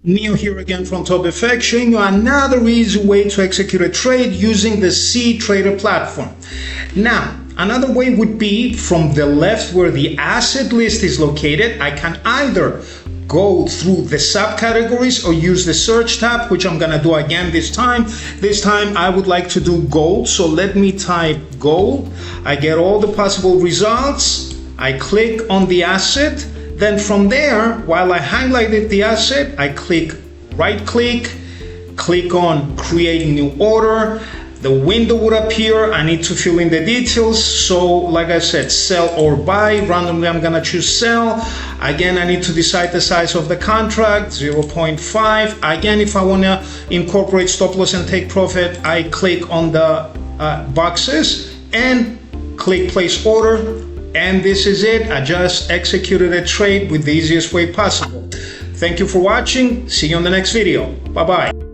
Neil here again from TopFX, showing you another easy way to execute a trade using the CTrader platform. Now, another way would be from the left where the asset list is located. I can either go through the subcategories or use the search tab, which I'm gonna do again this time. This time I would like to do gold, so let me type gold. I get all the possible results. I click on the asset. Then from there, while I highlighted the asset, I right click on create new order. The window would appear. I need to fill in the details. So like I said, sell or buy. Randomly, I'm gonna choose sell. Again, I need to decide the size of the contract, 0.5. Again, if I wanna incorporate stop loss and take profit, I click on the boxes and click place order. And this is it. I just executed a trade with the easiest way possible. Thank you for watching. See you on the next video. Bye-bye.